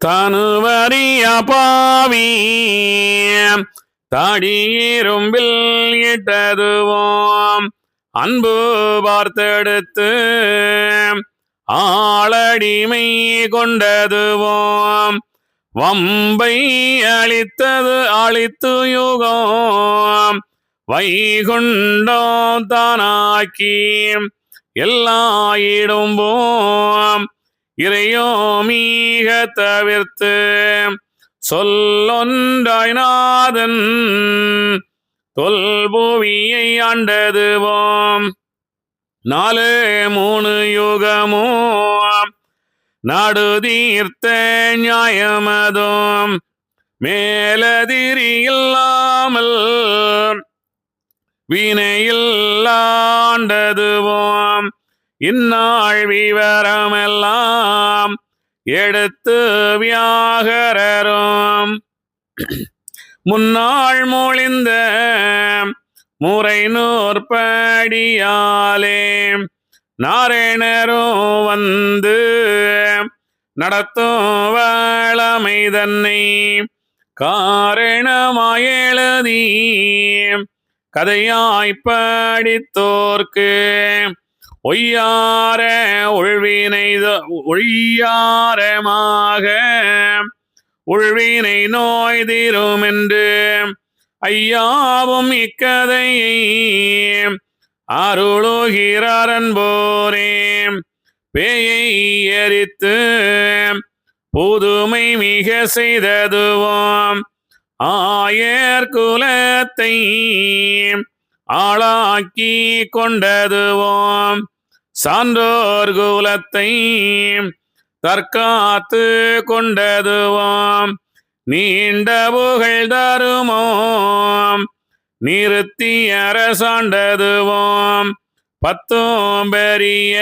தனுவரிய பாவி தாடியிரும்பில் இட்டதுவோம் அன்பு பார்த்தெடுத்து ஆளடிமை கொண்டதுவோம் வம்பை அழித்து யுகம் வைகுண்டம் தானாக்கி எல்லா இடும்போம் இறையோமீக தவிர்த்து சொல்லொன்றாய் நாதன் தொல்புவியை ஆண்டதுவோம் 4 யுகமோ நாடு தீர்த்த நியாயமதும் மேலதிரி இல்லாமல் வினையில்லாண்டதுவோம் இந்நாள் விவரமெல்லாம் எடுத்து வியாகரரும் முன்னாள் மொழிந்த முறை நூற்படியாலே நாரணரும் வந்து நடத்தும் வளமை தன்னை காரணமாயெழுதி கதையாய் படித்தோர்க்கு ஒய்யார உள்வினை நோய் தீரும் என்று ஐயாவும் இக்கதையை அருளுகிறாரன் போரே பேயை எரித்து புதுமை மிக செய்ததுவோம் ஆயர் குலத்தை ஆளாக்கி கொண்டதுவோம் சான்றோர் குலத்தை தற்காத்து கொண்டதுவோம் நீண்ட புகழ் தருமோம் நிறுத்தி அரசாண்டதுவோம் 10 பெரிய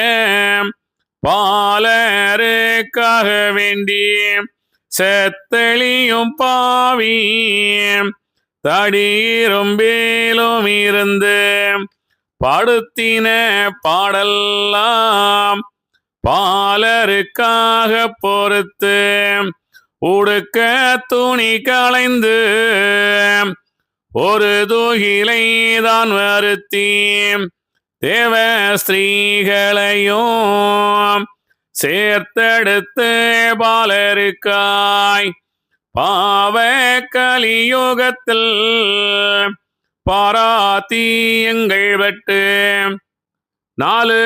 பாலருக்காக வேண்டி செத்தெளியும் பாவி தடியிரும்பேலும் இருந்து பாடுத்தின பாடல்லாம் பாலருக்காக பொறுத்து உடுக்க துணி களைந்து ஒரு துகிலை தான் வருத்தி தேவ ஸ்திரீகளையும் சேர்த்தெடுத்து பாலருக்காய் பாவ கலியுகத்தில் பாராத்தி எங்கள் வெட்டு 4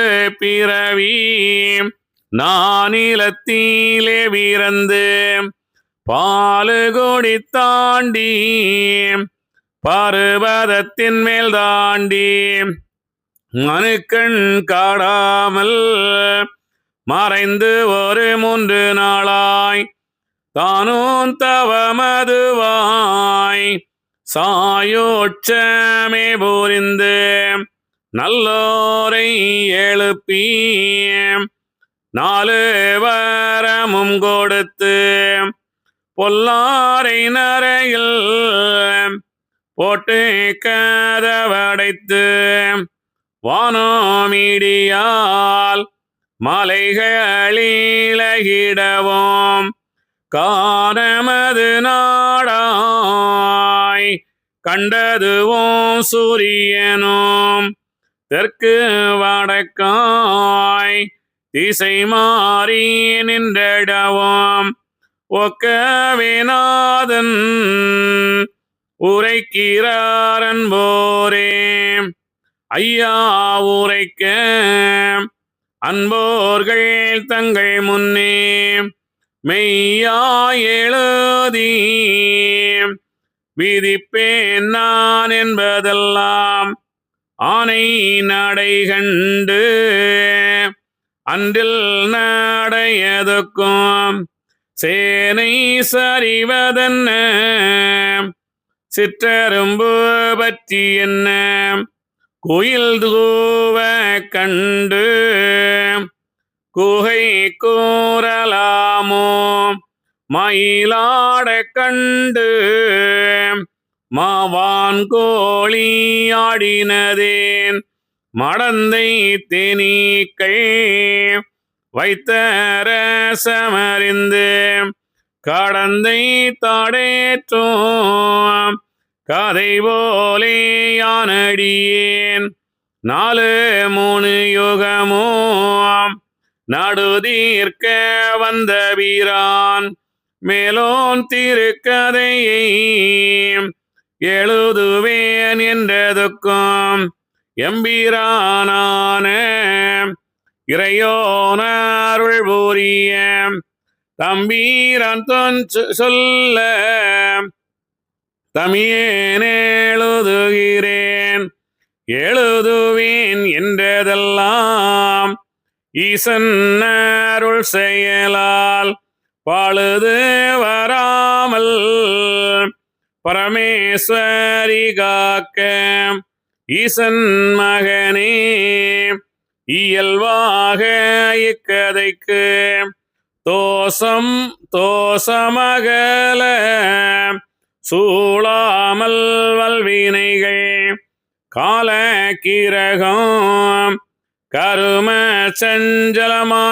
பிறவி நானிலத்திலே விரந்து பாலு கொடி தாண்டி பருவதத்தின் மேல் தாண்டி மனுக்கண் காடாமல் மறைந்து ஒரு 3 நாளாய் தானும் தவமதுவாய் சாயோட்சமே புரிந்து நல்லோரை எழுப்பி 4 வரமும் கொடுத்து பொல்லாரை நரையில் போட்டு கதவடைத்து வானோமிடியால் மலைகளிலகிடவும் காணமது நாடாய் கண்டதுவும் சூரியனும் தெற்கு வடக்காய் திசை மாறி நின்றடவும் ஒக்கவிநாதன் உரைக்கிறாரன் போரே ஐயா உரைக்க அன்போர்கள் தங்கள் முன்னே மெய்யா எழுதி விதிப்பேன் நான் என்பதெல்லாம் ஆனை நடை கண்டு அன்றில் நடையதுக்கும் சேனை சரிவதென்ன சிற்றரும்பு பற்றி என்ன குயில் தூவ கண்டு குகை கூறலாமோ மயிலாட கண்டு மாவான் கோழி ஆடினதேன் மடந்தை தேனீக்கள் வைத்த ரசமறிந்து கடந்தை தாடேற்றும் கதை போலே யானடியேன் 4 யுகமும் நடுதீர்க்க வந்த வீரான் மேலோன் திருக்கதையை எழுதுவேன் என்றதுக்கும் எம்பீரானான இறையோன அருள் புரிய தம்பீரான் சொல்ல தமியேன் எழுதுவேன் என்றதெல்லாம் ஈசன் அருள் செயலால் பழுது வராமல் பரமேஸ்வரி காக்க ஈசன் மகனே இயல்பாக இக்கதைக்கு தோசமகல சூழாமல் வல்வினைகள் காலக்கிரகம் கரும சஞ்சலமானதுவும்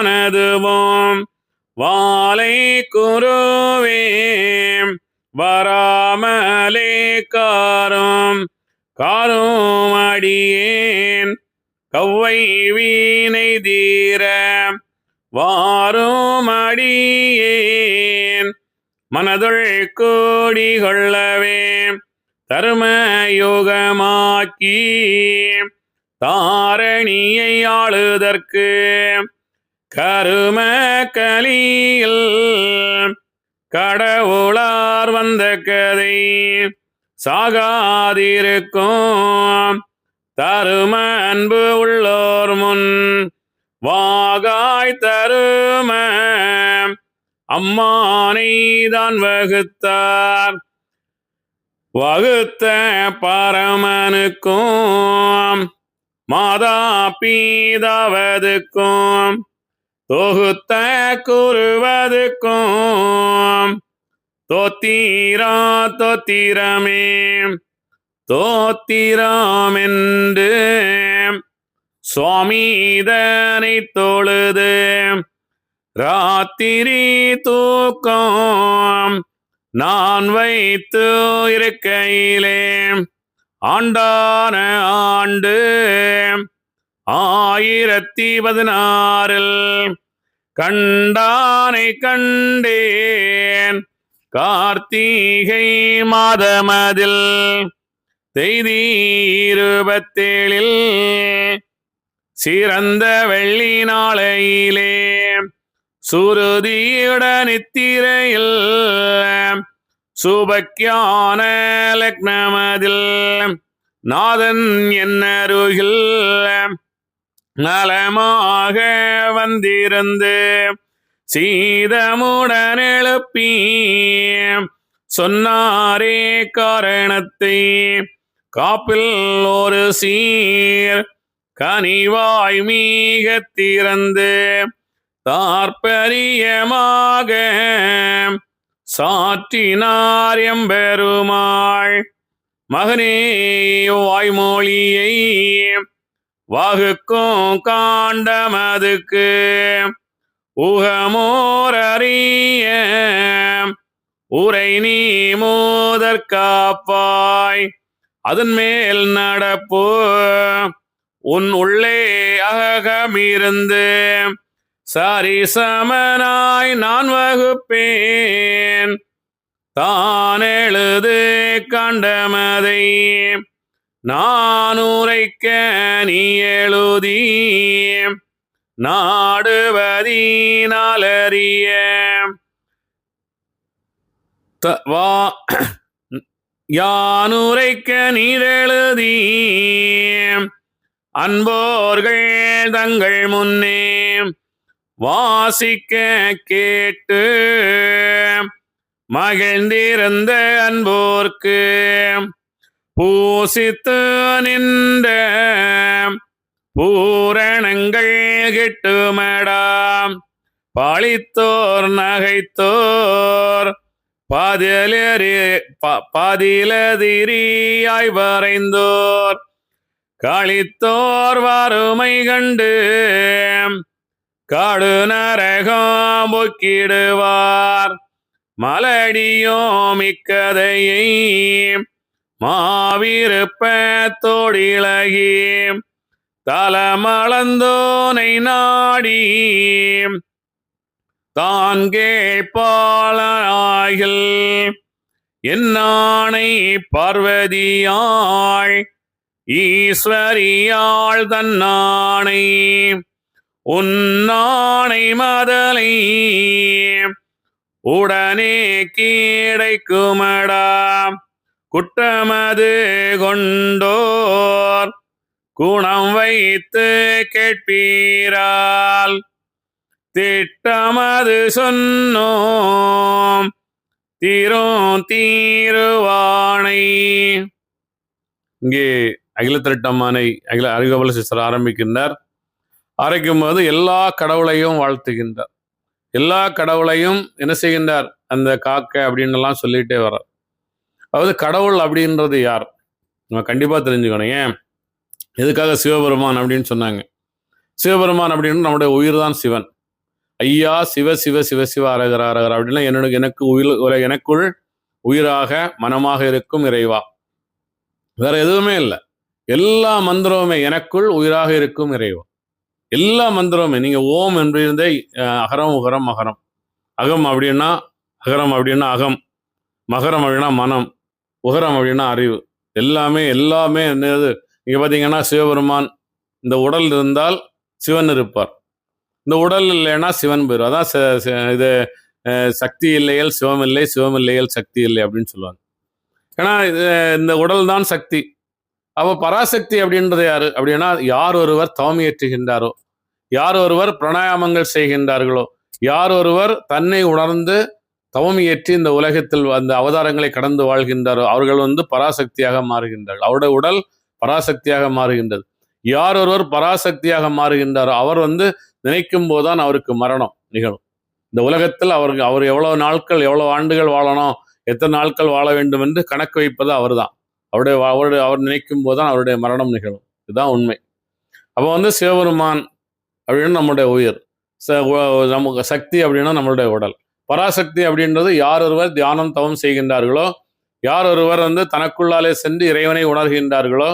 வாலை குருவேம் வராமலே காரும் அடியேன் கவ்வை வீணை தீர வாரும் அடியேன் மனதுள் கூடி கொள்ளவே தரும யோகமாக்கி தாரணியை ஆளுதற்கு கரும கலியில் கடவுளார் வந்த கதை சாகாதிருக்கும் தரும அன்பு உள்ளோர் முன் வாகாய் தரும அம்மானை தான் வகுத்த பரமனுக்கும் மாதா பீதாவதுக்கும் தொகுத்த குருவதுக்கும் தோத்திரமே தோத்திரமென்று சுவாமிதனை தொழுது ராத்திரி தூக்கம் நான் வைத்து இருக்கையிலே ஆண்டான ஆண்டு 1016 கண்டானை கண்டேன் கார்த்திகை மாதமதில் செய்தி 27 சிறந்த வெள்ளி நாளையிலே சுருதியுடன் நித்திரையில் சுபக்கியான லக்னமதில் நாதன் என்னருகில் நலமாக வந்திருந்து சீதமுடன் எழுப்பி சொன்னாரே காரணத்தை காப்பில் ஒரு சீர் கனிவாய் மீக திறந்து தாற்பரியமாக சாற்றினார் எம்பெருமாள். மகனே வாய்மொழியை வகுக்கும் காண்டமதுக்கு உகமோரறிய உரை நீ மூதற்காப்பாய் அதன் மேல் நடப்பு உன் உள்ளே அகமிருந்து சரிசமனாய் நான் வகுப்பேன் தான் எழுது கண்டமதை நான் உரைக்க நீ எழுதி நாடுவதீனாலறிய யானுரைக்க நீரெழுதி அன்போர்கள் தங்கள் முன்னே வாசிக்க கேட்டு மகிழ்ந்திருந்த அன்போர்க்கு பூசித்து நின்ற பூரணங்கள் கிட்டுமடாம். பழித்தோர் நகைத்தோர் பதிலதிரியாய் வரைந்தோர் களித்தோர் வறுமை கண்டு காடு நரகம் பொக்கிடுவார் மலடியோ மிக்கதையை மாவிருப்ப தோடிலகி தலமளந்தோனை நாடி தான் கேட்பாளாகில் என்னானை பார்வதியாள் ஈஸ்வரியாள் தன்னானை உன்னானை மதலை உடனே கீடைக்குமடா குற்றமது கொண்டோர் குணம் வைத்து கேட்பீரால் திட்டமது சொன்னோம் தீரும் தீருவானை. இங்கே அகில திரட்டம்மானை அரிகோபால சிஸ்டர் ஆரம்பிக்கின்றார். ஆரம்பிக்கும் போது எல்லா கடவுளையும் வாழ்த்துகின்றார். எல்லா கடவுளையும் என்ன செய்கின்றார்? அந்த காக்க அப்படின்னு எல்லாம் சொல்லிட்டே வர. அதாவது கடவுள் அப்படின்றது யார் நம்ம கண்டிப்பா தெரிஞ்சுக்கணும். ஏன் எதுக்காக சிவபெருமான் அப்படின்னு சொன்னாங்க? சிவபெருமான் அப்படின்னு நம்முடைய உயிர் தான் சிவன். ஐயா சிவ சிவ சிவ சிவ அரகர அரகர அப்படின்னா எனக்குள் உயிராக மனமாக இருக்கும் இறைவா. வேற எதுவுமே இல்லை. எல்லா மந்திரமுமே எனக்குள் உயிராக இருக்கும் இறைவா. எல்லா மந்திரமுமே நீங்க ஓம் என்று இருந்தே அகரம் உகரம் மகரம். அகம் அப்படின்னா அகரம் அப்படின்னா அகம், மகரம் அப்படின்னா மனம், உகரம் அப்படின்னா அறிவு. எல்லாமே என்னது? நீங்க பார்த்தீங்கன்னா சிவபெருமான் இந்த உடல் இருந்தால் சிவன் இருப்பார், இந்த உடல் இல்லைன்னா சிவன் போயிடும். அதான் இது சக்தி இல்லையல் சிவம் இல்லை, சிவம் இல்லையல் சக்தி இல்லை அப்படின்னு சொல்லுவாங்க. ஏன்னா இந்த உடல் தான் சக்தி. அப்போ பராசக்தி அப்படின்றது யாரு அப்படின்னா, யார் ஒருவர் தவம் இயற்றுகின்றாரோ, யார் ஒருவர் பிராணாயாமங்கள் செய்கின்றார்களோ, யார் ஒருவர் தன்னை உணர்ந்து தவம் இயற்றி இந்த உலகத்தில் அந்த அவதாரங்களை கடந்து வாழ்கின்றாரோ அவர்கள் பராசக்தியாக மாறுகின்றார்கள். அவருடைய உடல் பராசக்தியாக மாறுகின்றது. யார் ஒருவர் பராசக்தியாக மாறுகின்றாரோ அவர் நினைக்கும் போதுதான் அவருக்கு மரணம் நிகழும். இந்த உலகத்தில் அவர் எவ்வளவு நாட்கள் எவ்வளவு ஆண்டுகள் வாழணும், எத்தனை நாட்கள் வாழ வேண்டும் என்று கணக்கு வைப்பது அவர் தான். அவர் நினைக்கும் போதுதான் அவருடைய மரணம் நிகழும். இதுதான் உண்மை. அப்போ சிவபெருமான் அப்படின்னு நம்முடைய உயிர், நமக்கு சக்தி அப்படின்னா நம்மளுடைய உடல். பராசக்தி அப்படின்றது யார் ஒருவர் தியானம் தவம் செய்கின்றார்களோ, யார் ஒருவர் தனக்குள்ளாலே சென்று இறைவனை உணர்கின்றார்களோ,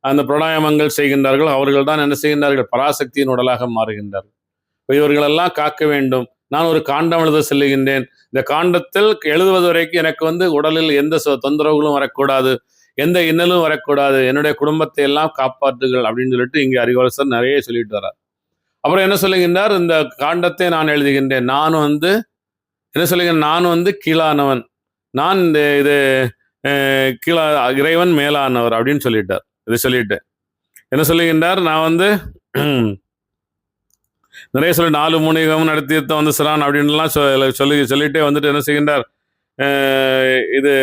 அந்த பிராணாயாமங்கள் செய்கின்றார்கள், அவர்கள் தான் என்ன செய்கின்றார்கள்? பராசக்தியின் உடலாக மாறுகின்றார்கள். இவர்களெல்லாம் காக்க வேண்டும். நான் ஒரு காண்டம் எழுத செல்லுகின்றேன். இந்த காண்டத்தில் எழுதுவது வரைக்கும் எனக்கு உடலில் எந்த தொந்தரவுகளும் வரக்கூடாது, எந்த இன்னலும் வரக்கூடாது, என்னுடைய குடும்பத்தை எல்லாம் காப்பாற்றுகள் அப்படின்னு சொல்லிட்டு இங்கே அரிகோபாலர் நிறைய சொல்லிட்டு வர்றார். அப்புறம் என்ன சொல்லுகின்றார்? இந்த காண்டத்தை நான் எழுதுகின்றேன். நான் என்ன சொல்லுகிறேன்? நான் கீழானவன், நான் இந்த இது கீழா இறைவன் மேலானவர் அப்படின்னு சொல்லிட்டார். இதை சொல்லிட்டு என்ன சொல்லுகின்றார்? நான் நிறைய சொல்லி 4 முனிகம் நடத்தியத்தை சிறான் அப்படின்லாம் சொல்லிட்டே என்ன செய்கின்றார்? இது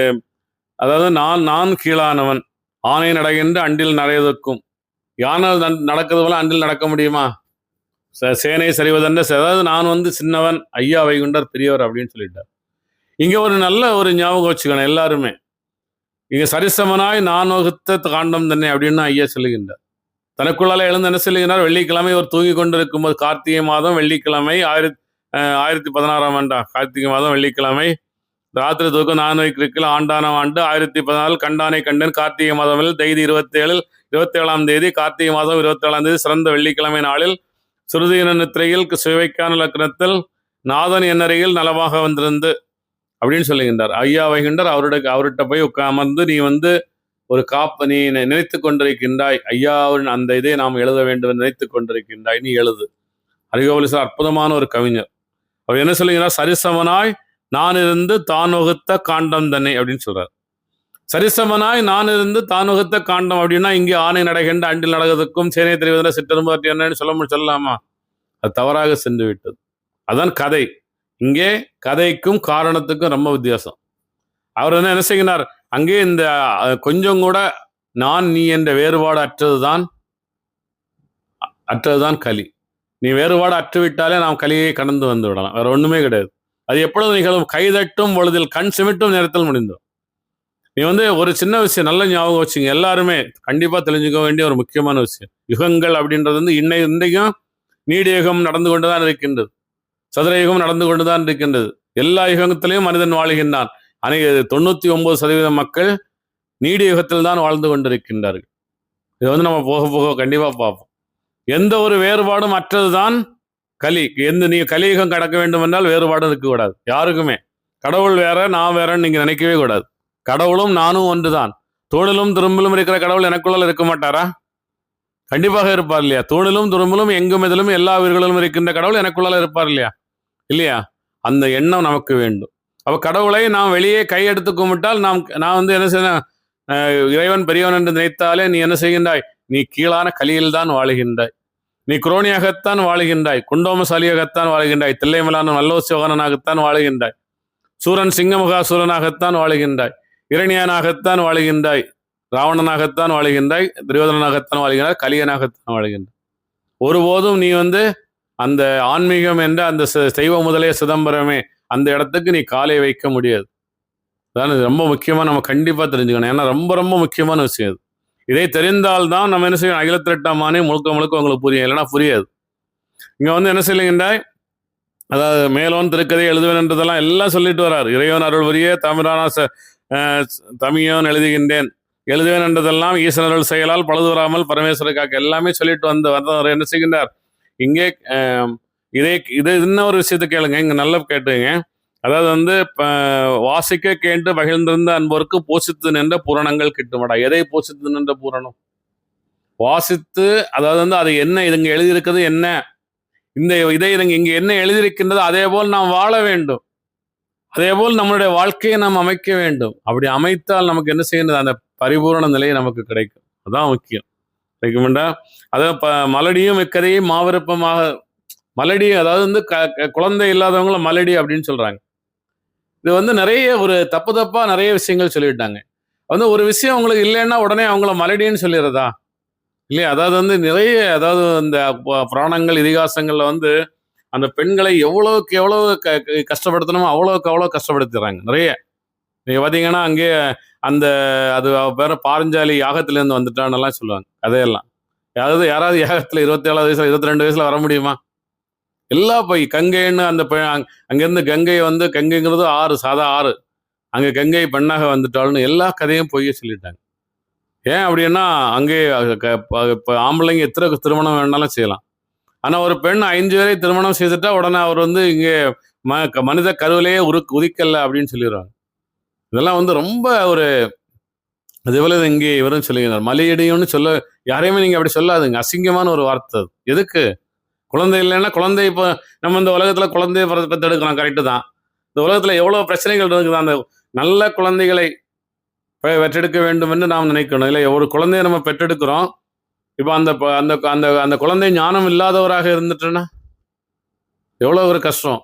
அதாவது நான் கீழானவன், ஆணை நடக்கின்ற அண்டில் நடையதற்கும். யானை நடக்கிறது போல அண்டில் நடக்க முடியுமா? சேனை சரிவதென்ற, அதாவது நான் சின்னவன், ஐயா வைகுண்டர் பெரியவர் அப்படின்னு சொல்லிட்டார். இங்க ஒரு நல்ல ஒரு ஞாபகம் வச்சுக்கணும் எல்லாருமே. இங்க சரிசமனாய் நான் வகுத்த காண்டம் தன்னை அப்படின்னு ஐயா சொல்லுகின்றார். தனக்குள்ளால எழுந்து என்ன சொல்லுகிறார்? வெள்ளிக்கிழமை ஒரு தூங்கி கொண்டு இருக்கும்போது, கார்த்திகை மாதம் வெள்ளிக்கிழமை 1016ஆம் ஆண்டா, கார்த்திகை மாதம் வெள்ளிக்கிழமை ராத்திரி தூக்கம் 4 ஆண்டான ஆண்டு 1014 கண்டானை கண்டன் கார்த்திகை மாதம் தேதி 27ஆம் தேதி கார்த்திகை மாதம் 27ஆம் தேதி சிறந்த வெள்ளிக்கிழமை நாளில் சுருதியின நித்திரையில் சிவைக்கான லக்னத்தில் நாதன் என்னறையில் நலமாக வந்திருந்து அப்படின்னு சொல்லுகின்றார். ஐயா வைகின்றார். அவர்கிட்ட போய் அமர்ந்து நீ ஒரு நீ நினைத்து கொண்டிருக்கின்றாய், ஐயாவின் அந்த இதை நாம் எழுத வேண்டும் என்று நினைத்து கொண்டிருக்கின்றாய், நீ எழுது. அரிகோபாலர் அற்புதமான ஒரு கவிஞர். அவர் என்ன சொல்லுகிறார்? சரிசமனாய் நான் இருந்து தான் வகுத்த காண்டம் தன்னை அப்படின்னு சொல்றார். சரிசமனாய் நான் இருந்து தான் வகுத்த காண்டம் அப்படின்னா இங்கே ஆணை நடக்கின்ற அண்டில் நடக்கிறதுக்கும் சேனை தெரிவதில் சிற்றெரும்பு என்னன்னு சொல்லலாமா? அது தவறாக சென்று விட்டது. அதான் கதை. இங்கே கதைக்கும் காரணத்துக்கும் ரொம்ப வித்தியாசம். அவர் என்ன செய்கிறார்? அங்கே இந்த கொஞ்சம் கூட நான் நீ என்ற வேறுபாடு அற்றதுதான் கலி. நீ வேறுபாடு அற்றுவிட்டாலே நாம் கலியை கடந்து வந்து விடலாம். வேற ஒண்ணுமே கிடையாது. அது எப்பொழுது நிகழும்? கைதட்டும் பொழுதில், கண் சிமிட்டும் நேரத்தில் முடிந்தோம். நீ ஒரு சின்ன விஷயம் நல்ல ஞாபகம் வச்சுங்க. எல்லாருமே கண்டிப்பா தெரிஞ்சுக்க வேண்டிய ஒரு முக்கியமான விஷயம். யுகங்கள் அப்படின்றது இன்றைக்கும் நீடியுகம் நடந்து கொண்டுதான் இருக்கின்றது, சதுரயுகம் நடந்து கொண்டுதான் இருக்கின்றது. எல்லா யுகத்திலையும் மனிதன் வாழுகின்றான். 99% மக்கள் நீடி யுகத்தில் தான் வாழ்ந்து கொண்டிருக்கின்றார்கள். இது வந்து நம்ம போக போக கண்டிப்பா பார்ப்போம். எந்த ஒரு வேறுபாடும் அற்றதுதான் கலி. நீங்க கலியுகம் கடக்க வேண்டும் என்றால் வேறுபாடும் இருக்கக்கூடாது யாருக்குமே. கடவுள் வேற நான் வேறன்னு நீங்க நினைக்கவே கூடாது. கடவுளும் நானும் ஒன்றுதான். தூணிலும் துரும்பிலும் இருக்கிற கடவுள் எனக்குள்ள இருக்க மாட்டாரா? கண்டிப்பாக இருப்பார் இல்லையா? தூணிலும் துரும்பிலும் எங்கும் இதிலும் எல்லா உயிர்களிலும் இருக்கின்ற கடவுள் எனக்குள்ளால இருப்பார் இல்லையா? இல்லையா? அந்த எண்ணம் நமக்கு வேண்டும். அப்ப கடவுளை நாம் வெளியே கையெடுத்து கும்பிட்டால் நான் வந்து என்ன செய்ய, இறைவன் பெரியவன் என்று நினைத்தாலே நீ என்ன செய்கின்றாய்? நீ கீழான கலியில் தான் வாழுகின்றாய். நீ குரோனியாகத்தான் வாழுகின்றாய். குண்டோமசாலியாகத்தான் வாழுகின்றாய். தில்லைமலான நல்லோசியோகனாகத்தான் வாழுகின்றாய். சூரன் சிங்கமுகாசூரனாகத்தான் வாழுகின்றாய். இரணியனாகத்தான் வாழுகின்றாய். ராவணனாகத்தான் வாழுகின்றாய். துரியோதனனாகத்தான் வாழுகின்றாய். கலியனாகத்தான் வாழுகின்றாய். ஒருபோதும் நீ வந்து அந்த ஆன்மீகம் என்ற அந்த தெய்வ முதலே சிதம்பரமே அந்த இடத்துக்கு நீ காலை வைக்க முடியாது. அதான் ரொம்ப முக்கியமா நம்ம கண்டிப்பா தெரிஞ்சுக்கணும். ஏன்னா ரொம்ப ரொம்ப முக்கியமான விஷயம் இது. இதை தெரிந்தால்தான் நம்ம என்ன செய்யணும்? அகிலத்திரட்டாம் ஆணை முழுக்க முழுக்க உங்களுக்கு புரியும். இல்லைன்னா புரியாது. இங்க வந்து என்ன செய்யுகின்றாய்? அதாவது மேலோன் திருக்கதை எழுதுவேன் என்றதெல்லாம் எல்லாம் சொல்லிட்டு வர்றார். இறைவன் அருள் புரிய தமிழான தமியோன் எழுதுகின்றேன். எழுதுவேன் என்றதெல்லாம் ஈசன் அருள் செயலால் பழுது வராமல் பரமேஸ்வரக்காக எல்லாமே சொல்லிட்டு வந்தவர் என்ன செய்கின்றார்? இங்கே இது இன்னொரு விஷயத்தை கேளுங்க. இங்க நல்லா கேட்டுங்க. அதாவது வந்து வாசிக்க கேட்டு பகிர்ந்திருந்த அன்பருக்கு போசித்து நின்ற புராணங்கள் கிட்டுமாடா. எதை போசித்து நின்ற பூரணம்? வாசித்து, அதாவது வந்து அது என்ன இதுங்க எழுதியிருக்கிறது என்ன, இதை இங்க என்ன எழுதியிருக்கின்றது, அதே போல் நாம் வாழ வேண்டும். அதே போல் நம்மளுடைய வாழ்க்கையை நாம் அமைக்க வேண்டும். அப்படி அமைத்தால் நமக்கு என்ன செய்யணும்? அந்த பரிபூரண நிலையை நமக்கு கிடைக்கும். அதான் முக்கியம். கிடைக்கும்டா. அதாவது மலடியும் இக்கதையை மாவிருப்பமாக மலடி, அதாவது வந்து குழந்தை இல்லாதவங்கள மலடி அப்படின்னு சொல்றாங்க. இது வந்து நிறைய ஒரு தப்பா நிறைய விஷயங்கள் சொல்லிட்டாங்க. வந்து ஒரு விஷயம் உங்களுக்கு இல்லைன்னா உடனே அவங்கள மலடின்னு சொல்லிடுறதா இல்லையா? அதாவது வந்து நிறைய, அதாவது இந்த புராணங்கள் இதிகாசங்கள்ல வந்து அந்த பெண்களை எவ்வளவுக்கு எவ்வளவு கஷ்டப்படுத்தணுமோ அவ்வளவுக்கு அவ்வளவு கஷ்டப்படுத்திடுறாங்க நிறைய. நீங்க பாத்தீங்கன்னா அங்கே அந்த அது பேர பாரஞ்சாலி யாகத்திலேருந்து வந்துட்டான்னு எல்லாம் சொல்லுவாங்க கதையெல்லாம். யாராவது யாகத்துல 27 வயசுல 22 வயசுல வர முடியுமா? எல்லா போய் கங்கைன்னு அந்த அங்கிருந்து கங்கை வந்து, கங்கைங்கிறது ஆறு, சாதா ஆறு, அங்க கங்கை பெண்ணாக வந்துட்டாள்னு எல்லா கதையும் போய் சொல்லிட்டாங்க. ஏன் அப்படின்னா அங்கே ஆம்பளைங்க எத்தனை திருமணம் வேணாலும் செய்யலாம். ஆனா ஒரு பெண் 5 பேரை திருமணம் செய்துட்டா உடனே அவர் வந்து இங்கே மனித கருவிலேயே உதிக்கல அப்படின்னு சொல்லிடுவாங்க. இதெல்லாம் வந்து ரொம்ப ஒரு அதே போல இங்கே இவரும் சொல்லுகிறார். மலையடியும்னு சொல்ல யாரையுமே நீங்க அப்படி சொல்லாதுங்க. அசிங்கமான ஒரு வார்த்தை. எதுக்கு? குழந்தை இல்லைன்னா குழந்தை, இப்போ நம்ம இந்த உலகத்துல குழந்தைய பெற்றெடுக்கலாம், கரெக்டு தான். இந்த உலகத்துல எவ்வளவு பிரச்சனைகள் இருக்குது. அந்த நல்ல குழந்தைகளை பெற்றெடுக்க வேண்டும் என்று நாம் நினைக்கணும். இல்லை, ஒரு குழந்தைய நம்ம பெற்றெடுக்கிறோம். இப்போ அந்த அந்த அந்த அந்த குழந்தை ஞானம் இல்லாதவராக இருந்துட்டுன்னா எவ்வளவு ஒரு கஷ்டம்.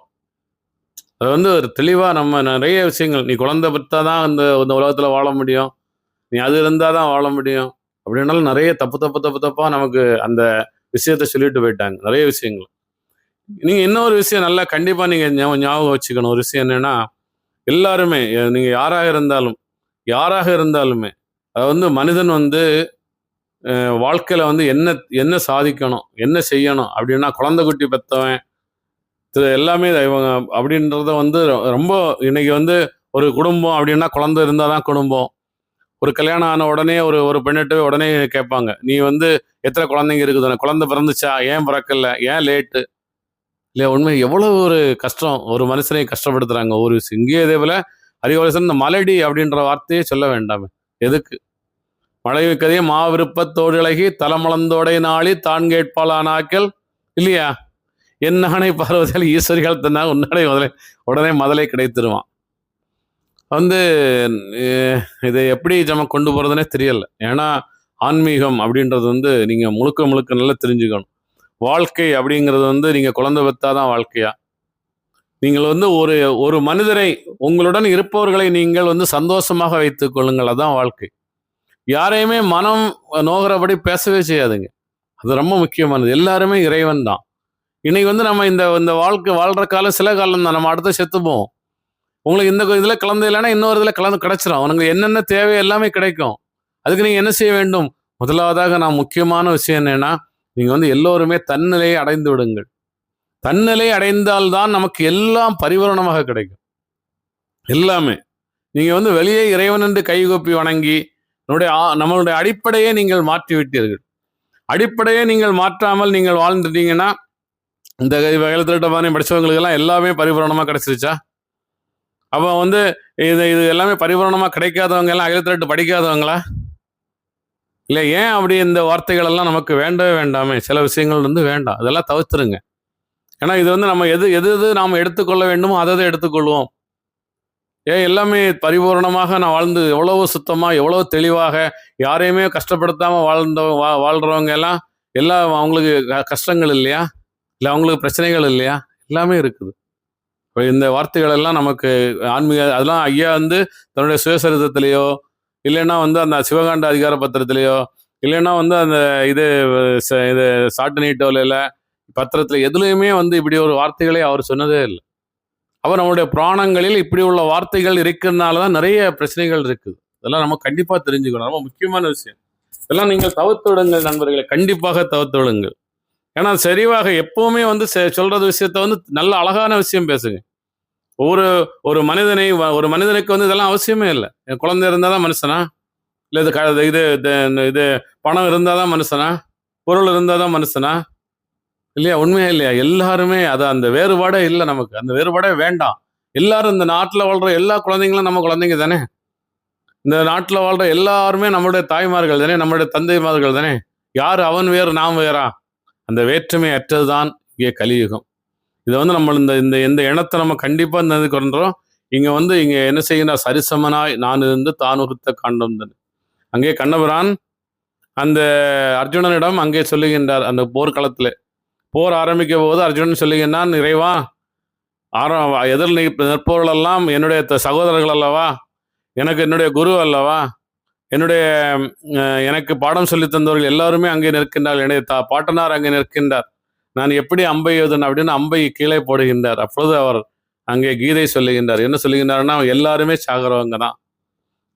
அது வந்து ஒரு தெளிவா நம்ம நிறைய விஷயங்கள், நீ குழந்தை பெற்றாதான் அந்த உலகத்துல வாழ முடியும், நீ அது இருந்தாதான் வாழ முடியும் அப்படின்னாலும் நிறைய தப்பா நமக்கு அந்த விஷயத்த சொல்லிட்டு போயிட்டாங்க நிறைய விஷயங்கள். நீங்க இன்னொரு விஷயம் நல்லா கண்டிப்பா நீங்க ஞாபகம் வச்சுக்கணும். ஒரு விஷயம் என்னன்னா, எல்லாருமே நீங்க யாராக இருந்தாலுமே அது வந்து மனிதன் வந்து வாழ்க்கையில வந்து என்ன சாதிக்கணும், என்ன செய்யணும் அப்படின்னா, குழந்தை குட்டி பெற்றவன் எல்லாமே இவங்க அப்படின்றத வந்து ரொம்ப இன்னைக்கு வந்து ஒரு குடும்பம் அப்படின்னா குழந்தை இருந்தாதான் குடும்பம். ஒரு கல்யாணம் ஆன உடனே ஒரு பெண்ணிட்டு உடனே கேட்பாங்க, நீ வந்து எத்தனை குழந்தைங்க இருக்குது, குழந்தை பிறந்துச்சா, ஏன் பிறக்கல, ஏன் லேட்டு இல்லையா? உண்மை எவ்வளவு ஒரு கஷ்டம், ஒரு மனுஷனை கஷ்டப்படுத்துறாங்க ஒரு விஷயம். இங்கேயே இதே போல அறிவுரை இந்த மலடி அப்படின்ற வார்த்தையே சொல்ல வேண்டாமே. எதுக்கு? மழை கதையை மாவிருப்பத்தோடு இழகி தலமளந்தோடை நாளி தான் கேட்பாளானாக்கள் இல்லையா? என்னானை பார்வதியால் ஈஸ்வரிகள் தன்னா உடனே முதலே கிடைத்திருவான். வந்து இதை எப்படி நம்ம கொண்டு போறதுன்னே தெரியல. ஏன்னா ஆன்மீகம் அப்படின்றது வந்து நீங்க முழுக்க நல்லா தெரிஞ்சுக்கணும். வாழ்க்கை அப்படிங்கிறது வந்து நீங்க குழந்தை பெற்றாதான் வாழ்க்கையா? நீங்கள் வந்து ஒரு மனிதரை, உங்களுடன் இருப்பவர்களை நீங்கள் வந்து சந்தோஷமாக வைத்துக் கொள்ளுங்கள், அதான் வாழ்க்கை. யாரையுமே மனம் நோகிறபடி பேசவே செய்யாதுங்க. அது ரொம்ப முக்கியமானது. எல்லாருமே இறைவன் தான். இன்னைக்கு வந்து நம்ம இந்த வாழ்க்கை வாழ்ற காலம் சில காலம் தான், நம்ம அடுத்த செத்துப்போம். உங்களுக்கு இந்த இதுல கலந்து இல்லைன்னா இன்னொரு இதுல கலந்து கிடைச்சிடும். உங்களுக்கு என்னென்ன தேவை எல்லாமே கிடைக்கும். அதுக்கு நீங்க என்ன செய்ய வேண்டும்? முதலாவதாக நான் முக்கியமான விஷயம் என்னன்னா, நீங்க வந்து எல்லோருமே தன்னிலையை அடைந்து விடுங்கள். தன்னிலை அடைந்தால்தான் நமக்கு எல்லாம் பரிபூரணமாக கிடைக்கும். எல்லாமே நீங்க வந்து வெளியே இறைவன் என்று கைகூப்பி வணங்கி நம்மளுடைய அடிப்படையை நீங்கள் மாற்றி விட்டீர்கள். அடிப்படையை நீங்கள் மாற்றாமல் நீங்கள் வாழ்ந்துட்டீங்கன்னா, இந்த திருட்டபானை படிச்சவங்களுக்கு எல்லாம் எல்லாமே பரிபூரணமா கிடைச்சிருச்சா? அப்ப வந்து இது இது எல்லாமே பரிபூரணமா கிடைக்காதவங்க எல்லாம் அகிலத்திரட்டு படிக்காதவங்களா? இல்லை, ஏன் அப்படி இந்த வார்த்தைகள் எல்லாம் நமக்கு வேண்டவே வேண்டாமே? சில விஷயங்கள் வந்து வேண்டாம், அதெல்லாம் தவிர்த்துருங்க. ஏன்னா இது வந்து நம்ம எது எது எது நாம் எடுத்துக்கொள்ள வேண்டுமோ அதை எடுத்துக்கொள்வோம். ஏன் எல்லாமே பரிபூரணமாக நான் வாழ்ந்து எவ்வளவு சுத்தமா எவ்வளவு தெளிவாக யாரையுமே கஷ்டப்படுத்தாம வாழ்றவங்க எல்லாம் அவங்களுக்கு கஷ்டங்கள் இல்லையா? இல்லை அவங்களுக்கு பிரச்சனைகள் இல்லையா? எல்லாமே இருக்குது. இப்போ இந்த வார்த்தைகள் எல்லாம் நமக்கு ஆன்மீக அதெல்லாம் ஐயா வந்து தன்னுடைய சுயசரிதத்திலேயோ இல்லைன்னா வந்து அந்த சிவகாண்ட அதிகார பத்திரத்திலேயோ இல்லைன்னா வந்து அந்த இது சாட்டு நீட்டோல பத்திரத்துல எதுலையுமே வந்து இப்படி ஒரு வார்த்தைகளே அவர் சொன்னதே இல்லை. அவர் நம்முடைய புராணங்களில் இப்படி உள்ள வார்த்தைகள் இருக்கிறதுனால தான் நிறைய பிரச்சனைகள் இருக்குது. இதெல்லாம் நம்ம கண்டிப்பா தெரிஞ்சுக்கணும், ரொம்ப முக்கியமான விஷயம். இதெல்லாம் நீங்கள் தவிர்த்து விடுங்கள் நண்பர்களை, கண்டிப்பாக தவிர்த்து விடுங்கள். ஏன்னா சரிவாக எப்பவுமே வந்து சொல்றது விஷயத்த வந்து நல்ல அழகான விஷயம் பேசுங்க. ஒரு மனிதனுக்கு வந்து இதெல்லாம் அவசியமே இல்லை. குழந்தை இருந்தாதான் மனுஷனா? இல்லை இது பணம் இருந்தாதான் மனுஷனா? பொருள் இருந்தாதான் மனுஷனா? இல்லையா? உண்மையா இல்லையா? எல்லாருமே அந்த வேறுபாடே இல்லை நமக்கு, அந்த வேறுபாடே வேண்டாம். எல்லாரும் இந்த நாட்டில் வாழ்ற எல்லா குழந்தைங்களும் நம்ம குழந்தைங்க தானே. இந்த நாட்டில் வாழ்ற எல்லாருமே நம்மளுடைய தாய்மார்கள் தானே, நம்மளுடைய தந்தைமார்கள் தானே. யார் அவன் வேறு நாம் வேறா? அந்த வேற்றுமை அற்றதுதான் இங்கே கலியுகம். இதை வந்து நம்ம இந்த எண்ணத்தை நம்ம கண்டிப்பா இந்த இது கொண்டோம். இங்க என்ன செய்கிற சரிசமனாய் நான் இருந்து தான் உறுத்த காண்டம் தான். அங்கே கண்ணபிரான் அந்த அர்ஜுனனிடம் அங்கே சொல்லுகின்றார். அந்த போர்க்களத்துல போர் ஆரம்பிக்க போது அர்ஜுனன் சொல்லுகின்றான், இறைவா எதிர் நிற்பவர்கள் எல்லாம் என்னுடைய சகோதரர்கள் அல்லவா, எனக்கு என்னுடைய குரு அல்லவா, எனக்கு பாடம் சொல்லி தந்தவர்கள் எல்லாருமே அங்கே நிற்கின்றார்கள், என்னுடைய பாட்டனார் அங்கே நிற்கின்றார், நான் எப்படி அம்பை எழுதணும் அப்படின்னு அம்பை கீழே போடுகின்றார். அப்பொழுது அவர் அங்கே கீதை சொல்லுகின்றார். என்ன சொல்லுகின்றார்னா, எல்லாருமே சாகிறவங்க தான்,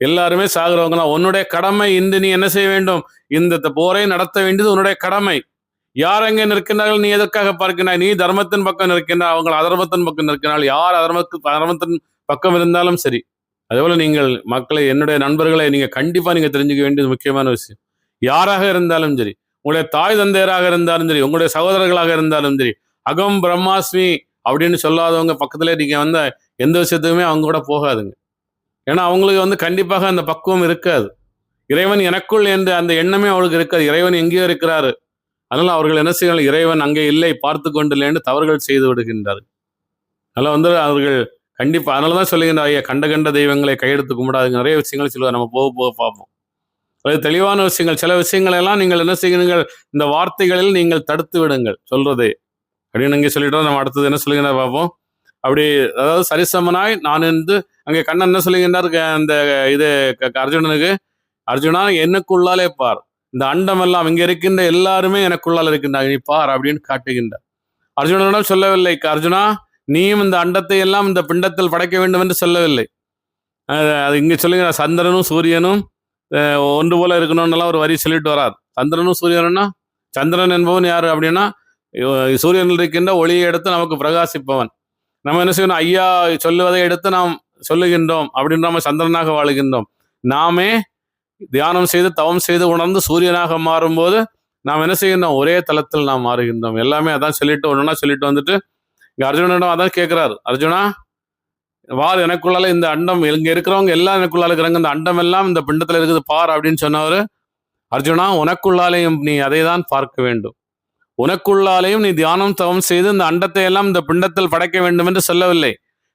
எல்லாருமே சாகிறவங்க தான். உன்னுடைய கடமை இன்று நீ என்ன செய்ய வேண்டும்? இந்த போரை நடத்த வேண்டியது உன்னுடைய கடமை. யார் அங்கே நிற்கின்றார்கள்? நீ எதற்காக பார்க்கிறாய்? நீ தர்மத்தின் பக்கம் நிற்கின்றார், அவங்க அதர்மத்தின் பக்கம் நிற்கிறார்கள். யார் அதர்மத்தின் பக்கம் இருந்தாலும் சரி. அதேபோல நீங்கள் மக்களை, என்னுடைய நண்பர்களை நீங்க கண்டிப்பா நீங்க தெரிஞ்சுக்க வேண்டியது முக்கியமான விஷயம். யாராக இருந்தாலும் சரி, உங்களுடைய தாய் தந்தையராக இருந்தாலும் சரி, உங்களுடைய சகோதரர்களாக இருந்தாலும் சரி, அகம் பிரம்மாஸ்மி அப்படின்னு சொல்லாதவங்க பக்கத்துல நீங்க வந்து எந்த விஷயத்துக்குமே அவங்க கூட போகாதுங்க. ஏன்னா அவங்களுக்கு வந்து கண்டிப்பாக அந்த பக்குவம் இருக்காது. இறைவன் எனக்குள் என்று அந்த எண்ணமே அவளுக்கு இருக்காது. இறைவன் எங்கேயோ இருக்கிறாரு, அதனால அவர்கள் என்ன செய்யணும்? இறைவன் அங்கே இல்லை, பார்த்து கொண்டில்லைன்னு தவறுகள் செய்து விடுகின்றார்கள். அதனால வந்து அவர்கள் கண்டிப்பா, அதனாலதான் சொல்லுகின்றார், ஐயா கண்ட தெய்வங்களை கையெடுத்து கும்பிடாதுங்க. நிறைய விஷயங்கள் சொல்லுவார், நம்ம போக போக பார்ப்போம். அது தெளிவான விஷயங்கள். சில விஷயங்கள் எல்லாம் நீங்கள் என்ன செய்யுங்கள்? இந்த வார்த்தைகளில் நீங்கள் தடுத்து விடுங்கள் சொல்றதே அப்படின்னு இங்கே சொல்லிட்டோம். நம்ம அடுத்தது என்ன சொல்லுகின்ற பார்ப்போம். அப்படி அதாவது சரிசமனாய் நான் இருந்து அங்கே கண்ணன் என்ன சொல்லுகின்றார்? அந்த இது அர்ஜுனனுக்கு, அர்ஜுனா எனக்குள்ளாலே பார், இந்த அண்டம் எல்லாம் இங்க இருக்கின்ற எல்லாருமே எனக்குள்ளால் இருக்கின்றார், நீ பார் அப்படின்னு காட்டுகின்றார். அர்ஜுனனிடம் சொல்லவில்லை, அர்ஜுனா நீயும் இந்த அண்டத்தை எல்லாம் இந்த பிண்டத்தில் படைக்க வேண்டும் என்று சொல்லவில்லை. அது இங்க சொல்லுங்க, சந்திரனும் சூரியனும் ஒன்று போல இருக்கணும்னு ஒரு வரி சொல்லிட்டு வரார். சந்திரனும் சூரியனும்னா, சந்திரன் என்பவன் யாரு அப்படின்னா, சூரியனில் இருக்கின்ற ஒளியை எடுத்து நமக்கு பிரகாசிப்பவன். நம்ம என்ன செய்யணும்? ஐயா சொல்லுவதை எடுத்து நாம் சொல்லுகின்றோம் அப்படின்னு நம்ம சந்திரனாக வாழுகின்றோம். நாமே தியானம் செய்து தவம் செய்து உணர்ந்து சூரியனாக மாறும்போது நாம் என்ன செய்யணும்? ஒரே தளத்தில் நாம் மாறுகின்றோம். எல்லாமே அதான் சொல்லிட்டு ஒன்றுனா சொல்லிட்டு வந்துட்டு இங்க அர்ஜுனனிடம் அதான் கேட்கிறாரு. அர்ஜுனா வார், எனக்குள்ளால இந்த அண்டம், இங்க இருக்கிறவங்க எல்லாம் எனக்குள்ளால இருக்கிறாங்க, இந்த அண்டம் எல்லாம் இந்த பிண்டத்துல இருக்குது பார் அப்படின்னு சொன்னவரு, அர்ஜுனா உனக்குள்ளாலேயும் நீ அதை தான் பார்க்க வேண்டும், உனக்குள்ளாலேயும் நீ தியானம் தவம் செய்து இந்த அண்டத்தை எல்லாம் இந்த பிண்டத்தில் படைக்க வேண்டும் என்று சொல்லவில்லை.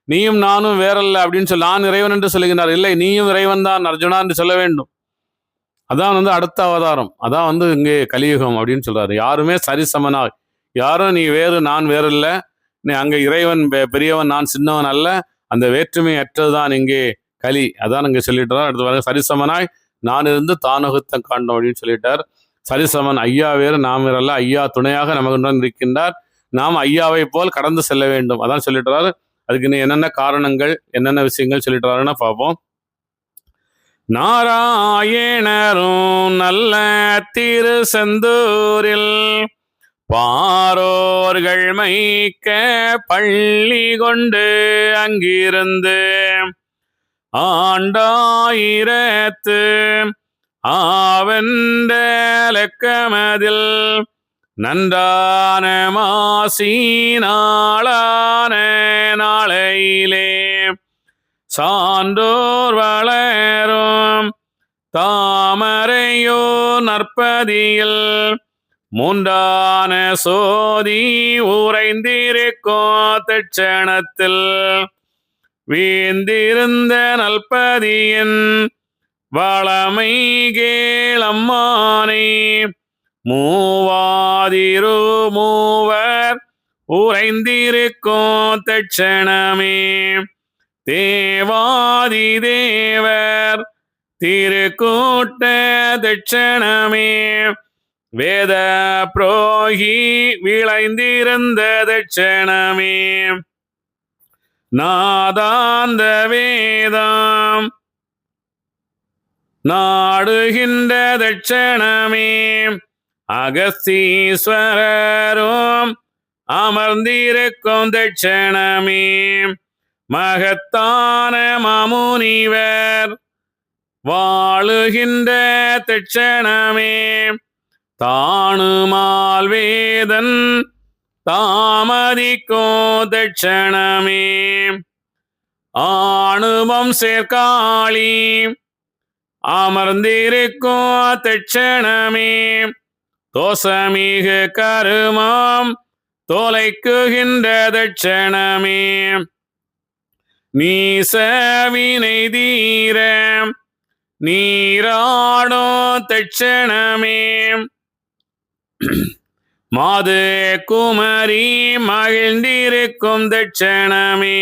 நீயும் நானும் வேறல்ல அப்படின்னு சொல்லி நான் இறைவன் என்று சொல்லுகின்றார். இல்லை, நீயும் இறைவன் தான் அர்ஜுனா என்று சொல்ல வேண்டும். அதான் வந்து அடுத்த அவதாரம், அதான் வந்து இங்கே கலியுகம் அப்படின்னு சொல்றாரு. யாருமே சரிசமனா, யாரும் நீ வேறு நான் வேறு இல்லை, நீ அங்க இறைவன் பெரியவன் நான் சின்னவன் அல்ல, அந்த வேற்றுமை அற்றதுதான் இங்கே கலி. அதான் இங்க சொல்லிட்டார். அடுத்து சரிசமனாய் நான் இருந்து தானகுத்த காண்டம் அப்படின்னு சொல்லிட்டார். சரிசமன், ஐயா வேறு நாம் வேறு அல்ல, ஐயா துணையாக நமக்கு இருக்கின்றார், நாம் ஐயாவை போல் கடந்து செல்ல வேண்டும். அதான் சொல்லிட்டாரு. அதுக்கு நீ என்னென்ன காரணங்கள் என்னென்ன விஷயங்கள் சொல்லிட்டாருன்னா பார்ப்போம். நாராயணரும் நல்ல திரு செந்தூரில் பாரோர்கள் மைக்க பள்ளி கொண்டு அங்கிருந்து ஆண்டாயிரத்து ஆவென்ற லக்கமதில் நன்றான மாசி நாளான நாளையிலே சான்றோர் வளரும் தாமரையோ நற்பதியில் மூன்றான சோதி உறைந்திருக்கும் தட்சணத்தில் வீந்திருந்த நல்பதியின் வளமை கேளம்மானை மூவாதிரு மூவர் உறைந்திருக்கும் தட்சணமே தேவாதி தேவர் திருக்கூட்ட தட்சணமே வேத புரோகி விளைந்திருந்த தட்சணமே நாதாந்த வேதம் நாடுகின்ற தட்சணமே அகஸ்தீஸ்வரரும் அமர்ந்திருக்கும் தட்சணமே மகத்தான மாமுனிவர் வாழுகின்ற தட்சணமே தானுமால் வேதன் தாமதிக்கோ தட்சணமே ஆணுவம் சேர்க்காளி அமர்ந்திருக்கோ தட்சணமே தோசமிகு கருமம் தொலைக்குகின்ற தட்சணமே நீசவினை தீர நீராடோ தட்சணமே மாது குமரி மகிழ்ந்திருக்கும் தட்சணமே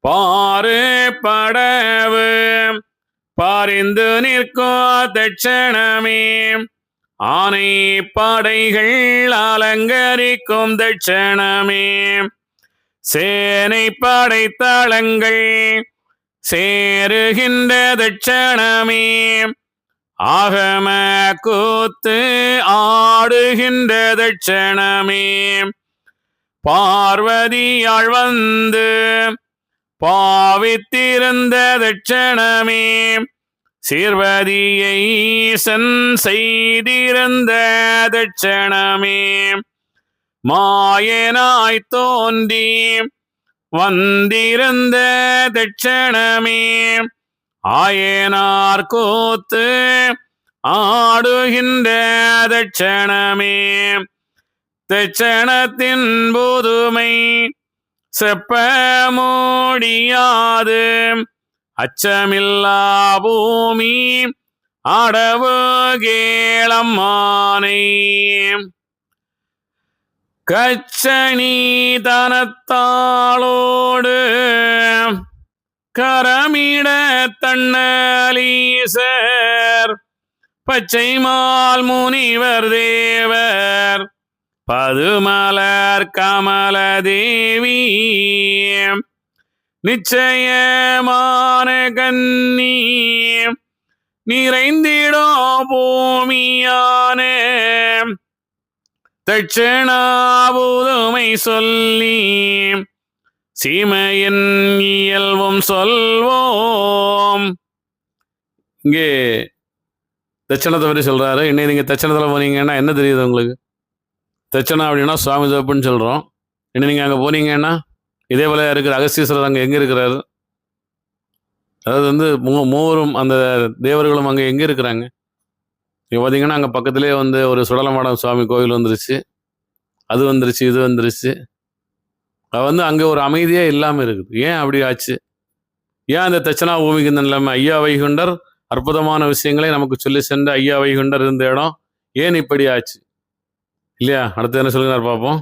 பாரு படவு பாரிந்து நிற்கும் தட்சணமே ஆனை படைகள் அலங்கரிக்கும் தட்சணமே சேனை படைத்தளங்கள் சேருகின்ற தட்சணமே ஆகம கூத்து ஆடுகின்ற தட்சணமே பார்வதியாள் வந்து பாவித்திருந்த தட்சணமே சீர்வதியை ஈசன் செய்திருந்த தட்சணமே மாயனாய் தோன்றி வந்திருந்த தட்சணமே ஆயனார் கூத்து ஆடுகின்ற தட்சணமே தட்சணத்தின் புதுமை செப்ப முடியாது அச்சமில்லா பூமி அடவு கேளம்மானை கச்சனி தனத்தாளோடு கரமிட தன்னலீசர் பச்சைமால் முனிவர் தேவர் பதுமலர் கமல தேவி நிச்சயமான கன்னி நிறைந்திடோ பூமியான தட்சணாபுதுமை சொல்லி சீமையின் இயல்பும் சொல்வோம். இங்கே தட்சணத்தை பற்றி சொல்றாரு. இன்னைக்கு நீங்க தட்சணத்தில் போனீங்கன்னா என்ன தெரியுது உங்களுக்கு? தட்சணம் அப்படின்னா சுவாமி தப்புன்னு சொல்றோம். இன்னும் நீங்க அங்கே போனீங்கன்னா இதே போல இருக்கிற அகஸ்தீஸ்வரர் அங்கே எங்கே இருக்கிறாரு? அதாவது மூவரும் அந்த தேவர்களும் அங்கே எங்கே இருக்கிறாங்க? இங்கே பார்த்தீங்கன்னா அங்கே பக்கத்துலேயே ஒரு சுடலமாடம் சுவாமி கோவில் வந்துருச்சு. அது வந்துருச்சு, இது வந்துருச்சு. அது அங்கே ஒரு அமைதியே இல்லாமல் இருக்குது. ஏன் அப்படி ஆச்சு? ஏன் அந்த தட்சணா பூமிக்கு இந்த நிலைமை? ஐயா வைகுண்டர் அற்புதமான விஷயங்களை நமக்கு சொல்லி சென்ற ஐயா வைகுண்டர் இருந்த இடம் ஏன் இப்படி ஆச்சு இல்லையா? அடுத்து என்ன சொல்லுங்க பார்ப்போம்.